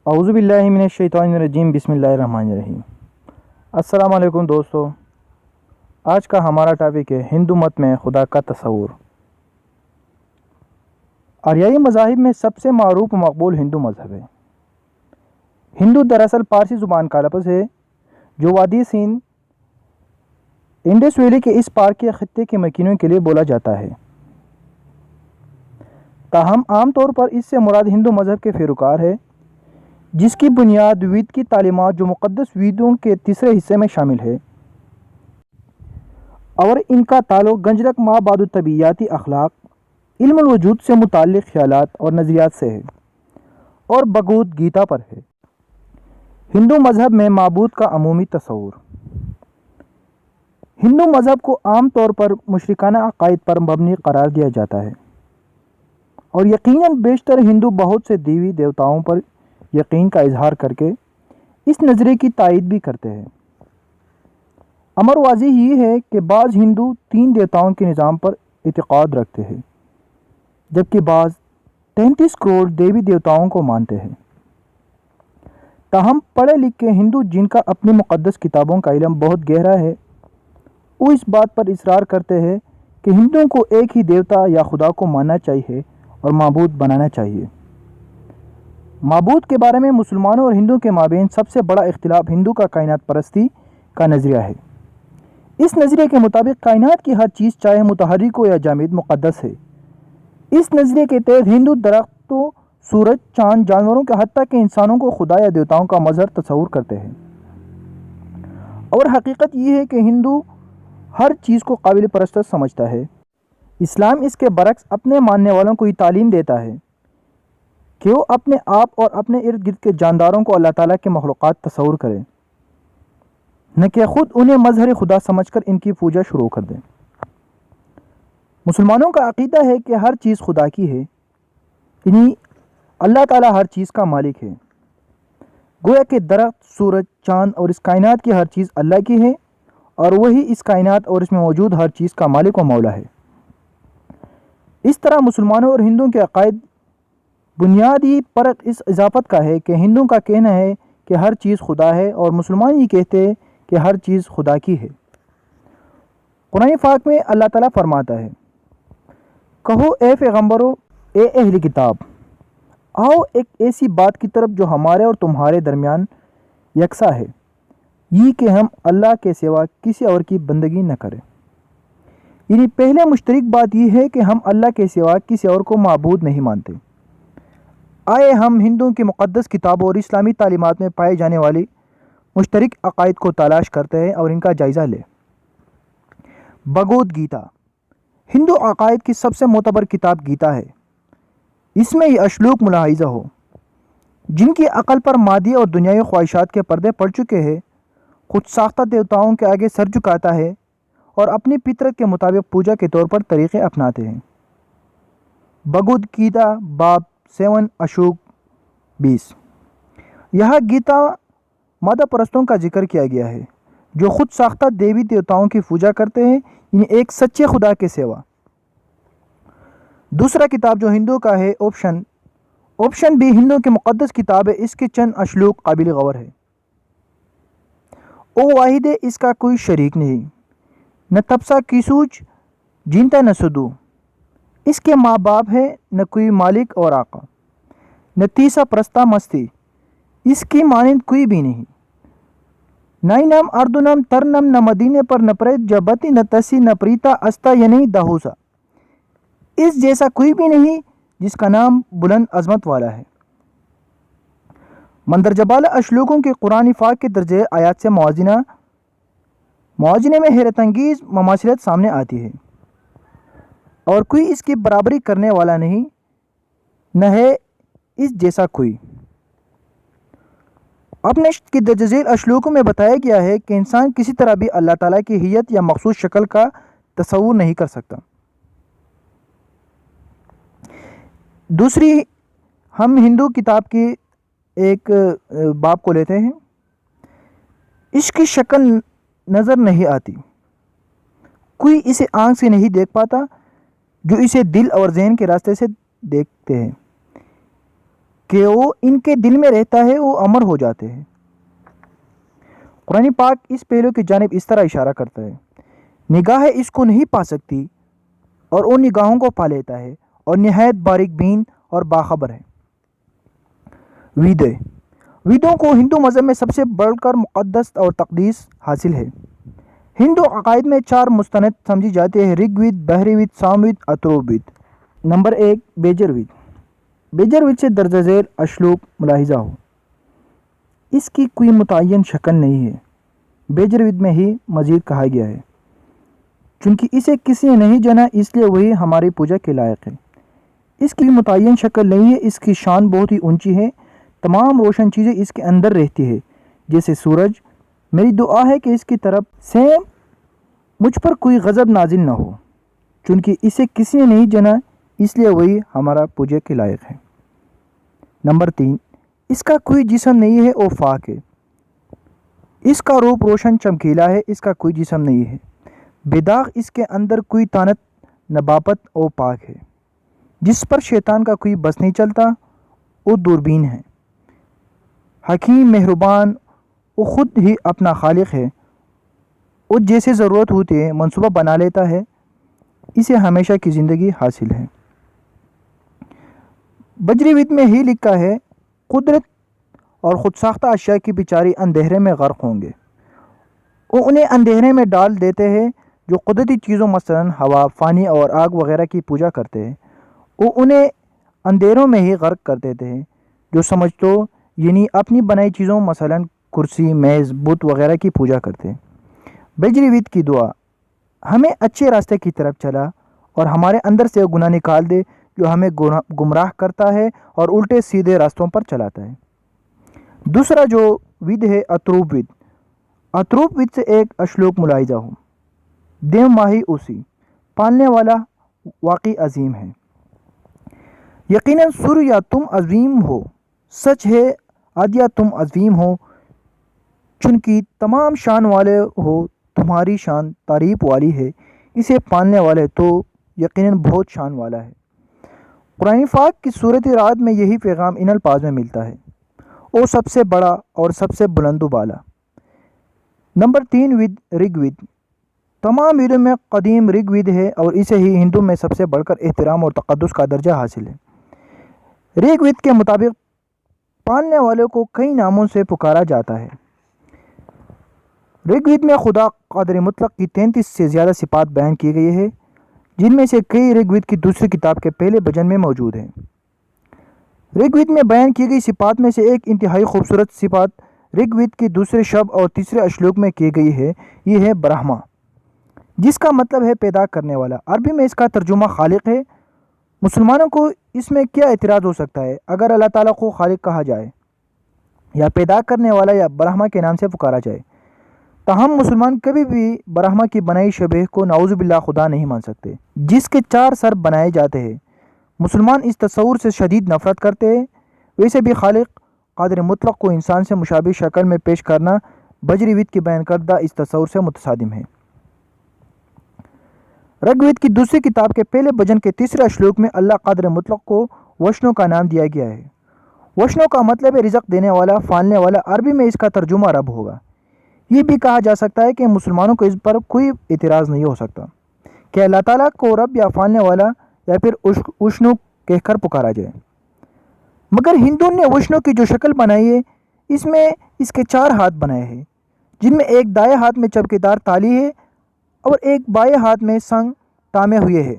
اعوذ باللہ من الشیطان الرجیم، بسم اللہ الرحمن الرحیم۔ السلام علیکم دوستو، آج کا ہمارا ٹاپک ہے ہندو مت میں خدا کا تصور۔ آریائی مذاہب میں سب سے معروف و مقبول ہندو مذہب ہے۔ ہندو دراصل پارسی زبان کا لفظ ہے جو وادی سندھ انڈس ویلی کے اس پار کے خطے کے مکینوں کے لیے بولا جاتا ہے۔ تاہم عام طور پر اس سے مراد ہندو مذہب کے پیروکار ہے، جس کی بنیاد وید کی تعلیمات جو مقدس ویدوں کے تیسرے حصے میں شامل ہے، اور ان کا تعلق گنجرک ماں بعد طبیعیاتی اخلاق، علم الوجود سے متعلق خیالات اور نظریات سے ہے، اور بھگود گیتا پر ہے۔ ہندو مذہب میں معبود کا عمومی تصور۔ ہندو مذہب کو عام طور پر مشرکانہ عقائد پر مبنی قرار دیا جاتا ہے، اور یقیناً بیشتر ہندو بہت سے دیوی دیوتاؤں پر یقین کا اظہار کر کے اس نظریے کی تائید بھی کرتے ہیں۔ امر واضح یہ ہے کہ بعض ہندو 3 دیوتاؤں کے نظام پر اعتقاد رکھتے ہیں، جبکہ بعض 33 کروڑ دیوی دیوتاؤں کو مانتے ہیں۔ تاہم پڑھے لکھے ہندو جن کا اپنی مقدس کتابوں کا علم بہت گہرا ہے، وہ اس بات پر اصرار کرتے ہیں کہ ہندوؤں کو ایک ہی دیوتا یا خدا کو ماننا چاہیے اور معبود بنانا چاہیے۔ معبود کے بارے میں مسلمانوں اور ہندوؤں کے مابین سب سے بڑا اختلاف ہندو کا کائنات پرستی کا نظریہ ہے۔ اس نظریے کے مطابق کائنات کی ہر چیز چاہے متحرک ہو یا جامد مقدس ہے۔ اس نظریے کے تحت ہندو درختوں، سورج، چاند، جانوروں کے حتیٰ کہ انسانوں کو خدا یا دیوتاؤں کا مظہر تصور کرتے ہیں۔ اور حقیقت یہ ہے کہ ہندو ہر چیز کو قابل پرستش سمجھتا ہے۔ اسلام اس کے برعکس اپنے ماننے والوں کو یہ تعلیم دیتا ہے کہ وہ اپنے آپ اور اپنے ارد گرد کے جانداروں کو اللہ تعالیٰ کے مخلوقات تصور کریں، نہ کہ خود انہیں مظہر خدا سمجھ کر ان کی پوجا شروع کر دیں۔ مسلمانوں کا عقیدہ ہے کہ ہر چیز خدا کی ہے، یعنی اللہ تعالیٰ ہر چیز کا مالک ہے۔ گویا کہ درخت، سورج، چاند اور اس کائنات کی ہر چیز اللہ کی ہے، اور وہی اس کائنات اور اس میں موجود ہر چیز کا مالک و مولا ہے۔ اس طرح مسلمانوں اور ہندوؤں کے عقائد بنیادی فرق اس اضافت کا ہے کہ ہندوؤں کا کہنا ہے کہ ہر چیز خدا ہے، اور مسلمان یہ کہتے ہیں کہ ہر چیز خدا کی ہے۔ قرآن پاک میں اللہ تعالیٰ فرماتا ہے، کہو اے پیغمبرو، اے اہل کتاب، آؤ ایک ایسی بات کی طرف جو ہمارے اور تمہارے درمیان یکساں ہے، یہ کہ ہم اللہ کے سوا کسی اور کی بندگی نہ کریں۔ یعنی پہلے مشترک بات یہ ہے کہ ہم اللہ کے سوا کسی اور کو معبود نہیں مانتے۔ آئے ہم ہندوؤں کی مقدس کتابوں اور اسلامی تعلیمات میں پائے جانے والی مشترک عقائد کو تلاش کرتے ہیں اور ان کا جائزہ لیں۔ بھگود گیتا ہندو عقائد کی سب سے معتبر کتاب گیتا ہے۔ اس میں یہ اشلوک ملاحظہ ہو، جن کی عقل پر مادی اور دنیاوی خواہشات کے پردے پڑ چکے ہیں، خود ساختہ دیوتاؤں کے آگے سر جھکاتا ہے اور اپنی فطرت کے مطابق پوجا کے طور پر طریقے اپناتے ہیں۔ بھگود گیتا باب 7 اشوک 20۔ یہاں گیتا مادہ پرستوں کا ذکر کیا گیا ہے جو خود ساختہ دیوی دیوتاؤں کی پوجا کرتے ہیں، یعنی ایک سچے خدا کے سوا۔ دوسرا کتاب جو ہندو کا ہے، اوپشن بھی ہندو کی مقدس کتاب ہے۔ اس کے چند اشلوک قابل غور ہے۔ او واحد ہے، اس کا کوئی شریک نہیں، نہ تپسا کی سوچ جینتا نہ سدو، اس کے ماں باپ ہے نہ کوئی مالک اور آقا، نہ تیسا پرستا مستی، اس کی مانند کوئی بھی نہیں، نائنم اردنم ترنم، نہ مدینے پر نہ پریت جبتی، نہ تسی نہ پریتا استا یعنی دہوسا، اس جیسا کوئی بھی نہیں جس کا نام بلند عظمت والا ہے۔ مندرجہ بالا اشلوکوں کے قرآن پاک کے درجہ آیات سے موازنے میں حیرت انگیز مماثلت سامنے آتی ہے، اور کوئی اس کی برابری کرنے والا نہیں، نہ ہے اس جیسا کوئی۔ اپنشد کی درج ذیل اشلوکوں میں بتایا گیا ہے کہ انسان کسی طرح بھی اللہ تعالیٰ کی ہیئت یا مخصوص شکل کا تصور نہیں کر سکتا۔ دوسری، ہم ہندو کتاب کی ایک باب کو لیتے ہیں۔ عشق کی شکل نظر نہیں آتی، کوئی اسے آنکھ سے نہیں دیکھ پاتا جو اسے دل اور ذہن کے راستے سے دیکھتے ہیں۔ کہ وہ ان کے دل میں رہتا ہے وہ امر ہو جاتے ہیں۔ قرآن پاک اس پہلو کی جانب اس طرح اشارہ کرتا ہے، نگاہ اس کو نہیں پا سکتی اور ان نگاہوں کو پا لیتا ہے اور نہایت باریک بین اور باخبر ہے۔ ویدوں کو ہندو مذہب میں سب سے بڑھ کر مقدس اور تقدیس حاصل ہے۔ ہندو عقائد میں 4 مستند سمجھی جاتے ہیں: رگ وید، بہر وید، سام وید، اتھرو وید۔ نمبر 1 بیجر وید۔ بیجر وید سے درجہ ذیل اشلوک ملاحظہ ہو۔ اس کی کوئی متعین شکل نہیں ہے، بیجر وید میں ہی مزید کہا گیا ہے، چونکہ اسے کسی نے نہیں جانا اس لیے وہی ہماری پوجا کے لائق ہے۔ اس کی متعین شکل نہیں ہے، اس کی شان بہت ہی اونچی ہے، تمام روشن چیزیں اس کے اندر رہتی ہے جیسے سورج۔ میری دعا ہے کہ اس کی طرف سے مجھ پر کوئی غضب نازل نہ ہو، چونکہ اسے کسی نے نہیں جانا اس لیے وہی ہمارا پوجا کے لائق ہے۔ نمبر 3 اس کا کوئی جسم نہیں ہے، وہ پاک ہے۔ اس کا روپ روشن چمکیلا ہے، اس کا کوئی جسم نہیں ہے، بے داغ، اس کے اندر کوئی طعنت نباپت او پاک ہے، جس پر شیطان کا کوئی بس نہیں چلتا، وہ دوربین ہے، حکیم، مہربان، وہ خود ہی اپنا خالق ہے، وہ جیسے ضرورت ہوتی ہے منصوبہ بنا لیتا ہے، اسے ہمیشہ کی زندگی حاصل ہے۔ بجری وید میں ہی لکھا ہے، قدرت اور خود ساختہ اشیاء کی بیچاری اندھیرے میں غرق ہوں گے، وہ انہیں اندھیرے میں ڈال دیتے ہیں جو قدرتی چیزوں مثلاً ہوا، پانی اور آگ وغیرہ کی پوجا کرتے ہیں، وہ انہیں اندھیروں میں ہی غرق کر دیتے ہیں جو سمجھتو یعنی اپنی بنائی چیزوں مثلاً کرسی، میز، بت وغیرہ کی پوجا کرتے ہیں۔ بجری وید کی دعا ہمیں اچھے راستے کی طرف چلا اور ہمارے اندر سے گناہ نکال دے جو ہمیں گمراہ کرتا ہے اور الٹے سیدھے راستوں پر چلاتا ہے۔ دوسرا جو وید ہے اتھروپ وید۔ اتھروپ وید سے ایک اشلوک ملاحظہ ہو، دیو ماہی اسی، پالنے والا واقعی عظیم ہے، یقیناً سر یا تم عظیم ہو، سچ ہے آدیا تم عظیم ہو، چونکہ تمام شان والے ہو، تمہاری شان تعریف والی ہے، اسے پالنے والے تو یقیناً بہت شان والا ہے۔ قرآن پاک کی سورۃ رعد میں یہی پیغام ان الفاظ میں ملتا ہے، وہ سب سے بڑا اور سب سے بلند و بالا۔ نمبر 3 وید رگ وید۔ تمام ویدوں میں قدیم رگ وید ہے اور اسے ہی ہندو میں سب سے بڑھ کر احترام اور تقدس کا درجہ حاصل ہے۔ رگ وید کے مطابق پالنے والے کو کئی ناموں سے پکارا جاتا ہے۔ رگ وید میں خدا قادر مطلق کی 33 سے زیادہ صفات بیان کی گئی ہے، جن میں سے کئی رگ وید کی دوسری کتاب کے پہلے بھجن میں موجود ہیں۔ رگ وید میں بیان کی گئی صفات میں سے ایک انتہائی خوبصورت صفات رگ وید کی دوسرے شب اور تیسرے اشلوک میں کی گئی ہے، یہ ہے برہما، جس کا مطلب ہے پیدا کرنے والا۔ عربی میں اس کا ترجمہ خالق ہے۔ مسلمانوں کو اس میں کیا اعتراض ہو سکتا ہے اگر اللہ تعالیٰ کو خالق کہا جائے یا پیدا کرنے والا یا برہما کے نام سے پکارا جائے؟ تاہم مسلمان کبھی بھی برہما کی بنائی شبیہ کو نعوذ باللہ خدا نہیں مان سکتے، جس کے 4 سر بنائے جاتے ہیں۔ مسلمان اس تصور سے شدید نفرت کرتے ہیں۔ ویسے بھی خالق قادر مطلق کو انسان سے مشابہ شکل میں پیش کرنا بجری وید کی بیان کردہ اس تصور سے متصادم ہے۔ رگ وید کی دوسری کتاب کے پہلے بھجن کے تیسرے اشلوک میں اللہ قادر مطلق کو وشنو کا نام دیا گیا ہے۔ وشنو کا مطلب ہے رزق دینے والا، پالنے والا۔ عربی میں اس کا ترجمہ رب ہوگا۔ یہ بھی کہا جا سکتا ہے کہ مسلمانوں کو اس پر کوئی اعتراض نہیں ہو سکتا کہ اللہ تعالیٰ کو رب یا پالنے والا یا پھر وشنو کہہ کر پکارا جائے، مگر ہندوؤں نے وشنو کی جو شکل بنائی ہے اس میں اس کے 4 ہاتھ بنائے ہیں، جن میں ایک دائیں ہاتھ میں چمکیدار تالی ہے اور ایک بائیں ہاتھ میں سنگ تامے ہوئے ہے۔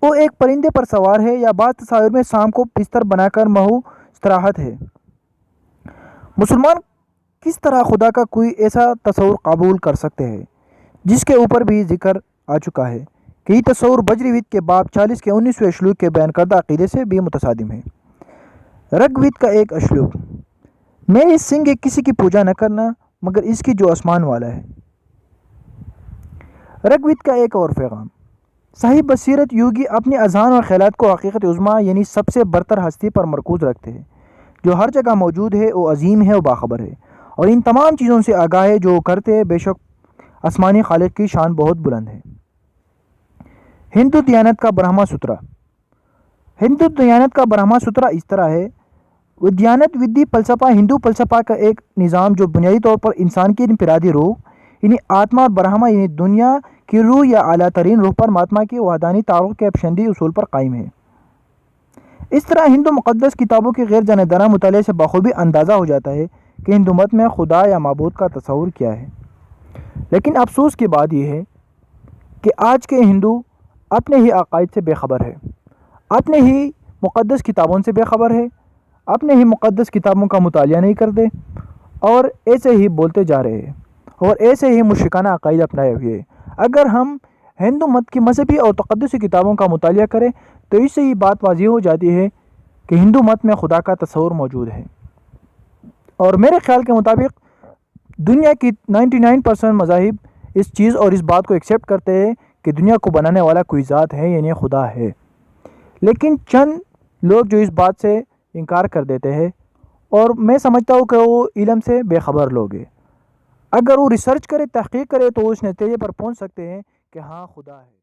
وہ ایک پرندے پر سوار ہے، یا بعض تصاویر میں شام کو بستر بنا کر محو استراحت ہے۔ مسلمان کس طرح خدا کا کوئی ایسا تصور قبول کر سکتے ہیں جس کے اوپر بھی ذکر آ چکا ہے کہ یہ تصور بجری وید کے باب 40 کے 19ویں اشلوک کے بیان کردہ عقیدے سے بھی متصادم ہے۔ رگ وید کا ایک اشلوک، میرے سنگ کسی کی پوجا نہ کرنا مگر اس کی جو آسمان والا ہے۔ رگ وید کا ایک اور پیغام، صاحب بصیرت یوگی اپنے اذہان اور خیالات کو حقیقت عظمیٰ یعنی سب سے برتر ہستی پر مرکوز رکھتے ہیں جو ہر جگہ موجود ہے، وہ عظیم ہے، وہ باخبر ہے اور ان تمام چیزوں سے آگاہ ہے جو وہ کرتے ہیں۔ بے شک آسمانی خالق کی شان بہت بلند ہے۔ ہندو دیانت کا برہما سترا۔ ہندو دیانت کا برہما سترا اس طرح ہے، ودیانت ودی فلسفہ ہندو فلسفہ کا ایک نظام جو بنیادی طور پر انسان کی انفرادی روح یعنی آتما اور برہما یعنی دنیا کی روح یا اعلیٰ ترین روح پر مہاتما کے وحدانی تعارف کے ابشندی اصول پر قائم ہے۔ اس طرح ہندو مقدس کتابوں کے غیر جانبدارانہ مطالعے سے بخوبی اندازہ ہو جاتا ہے کہ ہندو مت میں خدا یا معبود کا تصور کیا ہے۔ لیکن افسوس کی بات یہ ہے کہ آج کے ہندو اپنے ہی عقائد سے بے خبر ہے، اپنے ہی مقدس کتابوں سے بے خبر ہے، اپنے ہی مقدس کتابوں کا مطالعہ نہیں کرتے اور ایسے ہی بولتے جا رہے ہیں اور ایسے ہی مشرکانہ عقائد اپنائے ہوئے ہیں۔ اگر ہم ہندو مت کی مذہبی اور تقدسی کتابوں کا مطالعہ کریں تو اس سے یہ بات واضح ہو جاتی ہے کہ ہندو مت میں خدا کا تصور موجود ہے، اور میرے خیال کے مطابق دنیا کی 99% مذاہب اس چیز اور اس بات کو ایکسیپٹ کرتے ہیں کہ دنیا کو بنانے والا کوئی ذات ہے یعنی خدا ہے، لیکن چند لوگ جو اس بات سے انکار کر دیتے ہیں، اور میں سمجھتا ہوں کہ وہ علم سے بے خبر لوگ ہیں۔ اگر وہ ریسرچ کرے، تحقیق کرے تو وہ اس نتیجے پر پہنچ سکتے ہیں کہ ہاں خدا ہے۔